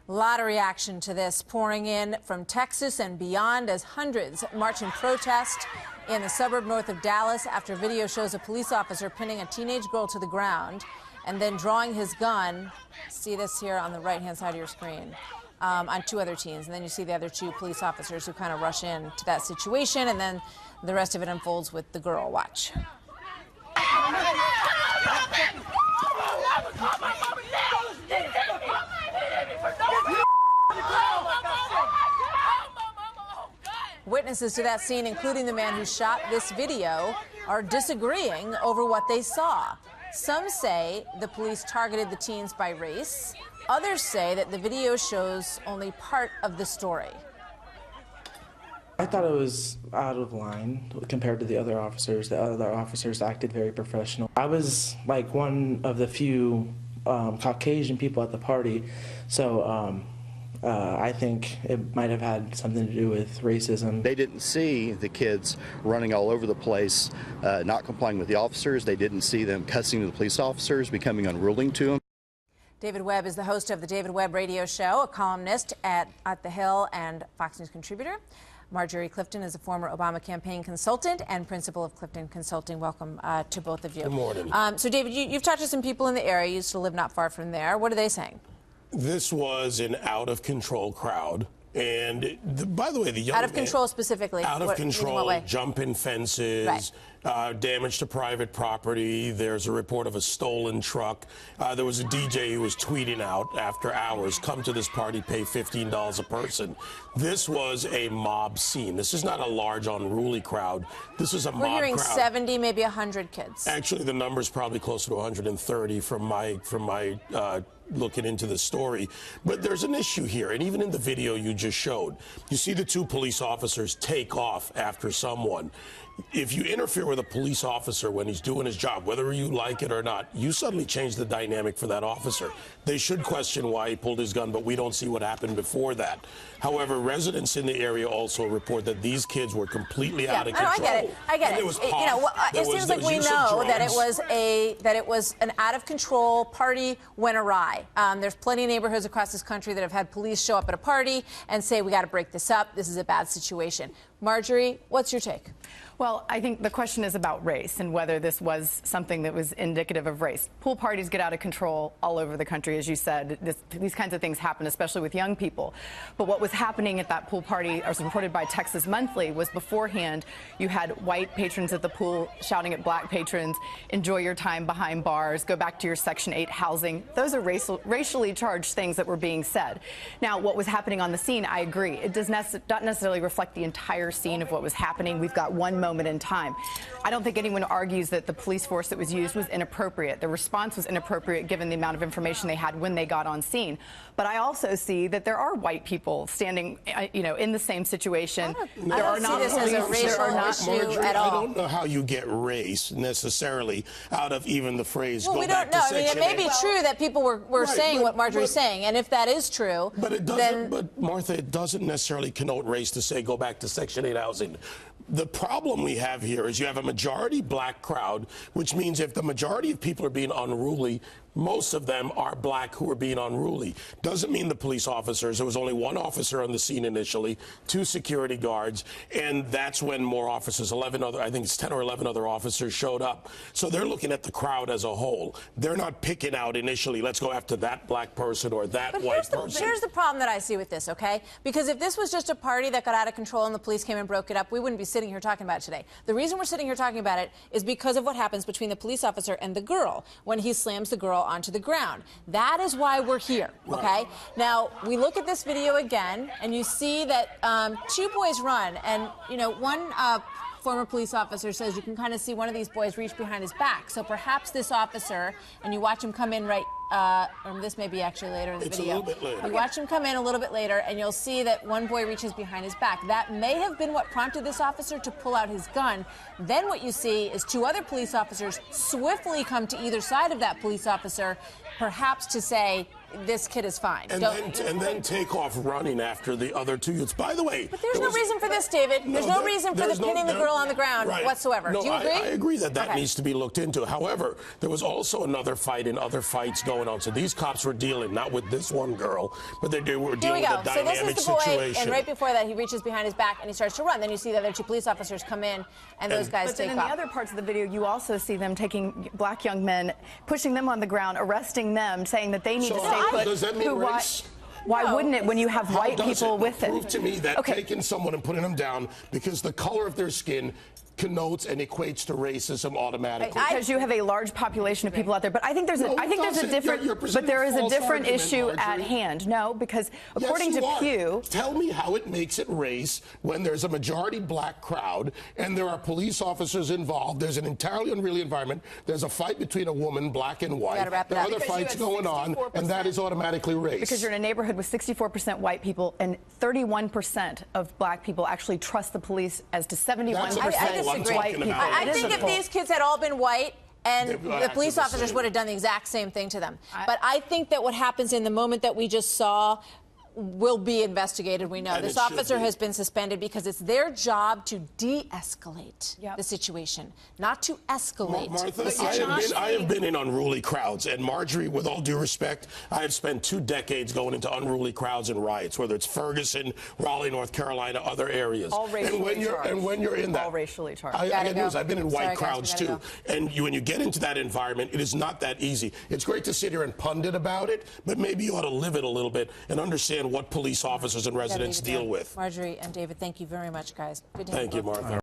A lot of reaction to this pouring in from Texas and beyond as hundreds march in protest in the suburb north of Dallas after video shows a police officer pinning a teenage girl to the ground and then drawing his gun. See this here on the right-hand side of your screen. On two other teens, and then you see the other two police officers who kind of rush in to that situation, and then the rest of it unfolds with the girl. Watch. Witnesses to that scene, including the man who shot this video, are disagreeing over what they saw. Some say the police targeted the teens by race. Others say that the video shows only part of the story. I thought it was out of line compared to the other officers. The other officers acted very professional. I was like one of the few Caucasian people at the party, so I think it might have had something to do with racism. They didn't see the kids running all over the place, not complying with the officers. They didn't see them cussing to the police officers, becoming unruly to them. David Webb is the host of the David Webb Radio Show, a columnist at The Hill and Fox News contributor. Marjorie Clifton is a former Obama campaign consultant and principal of Clifton Consulting. Welcome to both of you. Good morning. So, David, you've talked to some people in the area. You used to live not far from there. What are they saying? This was an out-of-control crowd. And by the way, the young out of control specifically. Out of control, jumping fences, right. Damage to private property. There's a report of a stolen truck. There was a DJ who was tweeting out after hours, "Come to this party, pay $15 a person." This was a mob scene. This is not a large, unruly crowd. This is a mob crowd. We're hearing 70, maybe 100 kids. Actually, the number's probably closer to 130 from my looking into the story. But there's an issue here, and even in the video you just showed, you see the two police officers take off after someone. If you interfere with a police officer when he's doing his job, whether you like it or not, you suddenly change the dynamic for that officer. They should question why he pulled his gun, but we don't see what happened before that. However, residents in the area also report that these kids were completely out of control. I get it. It was it seems like we know that it was an out of control party went awry. There's plenty of neighborhoods across this country that have had police show up at a party and say, we got to break this up. This is a bad situation. Marjorie, what's your take? Well, I think the question is about race and whether this was something that was indicative of race. Pool parties get out of control all over the country, as you said. These kinds of things happen, especially with young people. But what was happening at that pool party, as reported by Texas Monthly, was beforehand you had white patrons at the pool shouting at black patrons, "Enjoy your time behind bars, go back to your Section 8 housing." Those are racially charged things that were being said. Now, what was happening on the scene, I agree. It does not necessarily reflect the entire scene of what was happening. We've got one moment in time. I don't think anyone argues that the police force that was used was inappropriate. The response was inappropriate given the amount of information they had when they got on scene. But I also see that there are white people standing, in the same situation. I don't see this as a racial issue at all. I don't know how you get race necessarily out of even the phrase. Well, we don't know. I mean, it may be true that people were saying what Marjorie's saying, and if that is true, but it doesn't. But Martha, it doesn't necessarily connote race to say go back to Section 8 housing. The problem we have here is you have a majority black crowd, which means if the majority of people are being unruly, most of them are black who are being unruly. Doesn't mean the police officers. There was only one officer on the scene initially, 2 security guards, and that's when more officers, I think it's 10 or 11 other officers showed up. So they're looking at the crowd as a whole. They're not picking out initially, let's go after that black person or that white person. Here's the problem that I see with this, okay? Because if this was just a party that got out of control and the police came and broke it up, we wouldn't be sitting here talking about it today. The reason we're sitting here talking about it is because of what happens between the police officer and the girl when he slams the girl onto the ground. That is why we're here, okay? Right. Now, we look at this video again, and you see that 2 boys run, and, one former police officer says you can kind of see one of these boys reach behind his back. So perhaps this officer, and you watch him come in or this may be actually later in the video. A little bit later. You watch him come in a little bit later, and you'll see that one boy reaches behind his back. That may have been what prompted this officer to pull out his gun. Then what you see is 2 other police officers swiftly come to either side of that police officer, perhaps to say, this kid is fine. And then take off running after the other two youths. By the way, but there's no reason for this, David. There's no reason for pinning the girl on the ground whatsoever. No, Do you agree? I agree that needs to be looked into. However, there was also another fight and other fights going on. So these cops were dealing not with this one girl, but they were dealing with a dynamic so this is the boy, situation. and right before that, he reaches behind his back and he starts to run. Then you see the other two police officers come in, and those guys take off. But then in the other parts of the video, you also see them taking black young men, pushing them on the ground, arresting them, saying that they need to stay put. Does that mean race? Why wouldn't it when you have white people with it? Prove to me that taking someone and putting them down because the color of their skin connotes and equates to racism automatically. Because you have a large population of people out there. But I think there's a different issue at hand. No, because according to Pew, tell me how it makes it race when there's a majority black crowd and there are police officers involved. There's an entirely unreal environment. There's a fight between a woman, black and white. There are other fights going on, and that is automatically race. Because you're in a neighborhood with 64% white people and 31% of black people actually trust the police as to 71%. White people. I think if these kids had all been white, and the police officers would have done the exact same thing to them. But I think that what happens in the moment that we just saw will be investigated. We know this officer has been suspended because it's their job to de-escalate the situation, not to escalate. Martha, I have been in unruly crowds, and Marjorie, with all due respect, I have spent 2 decades going into unruly crowds and riots, whether it's Ferguson, Raleigh, North Carolina, other areas. All racially charged. And when you're in that, all racially charged. I've been in white crowds too, and when you get into that environment, it is not that easy. It's great to sit here and pundit about it, but maybe you ought to live it a little bit and understand what police officers and residents deal with. Marjorie and David, thank you very much, guys. Good to Thank you, Martha.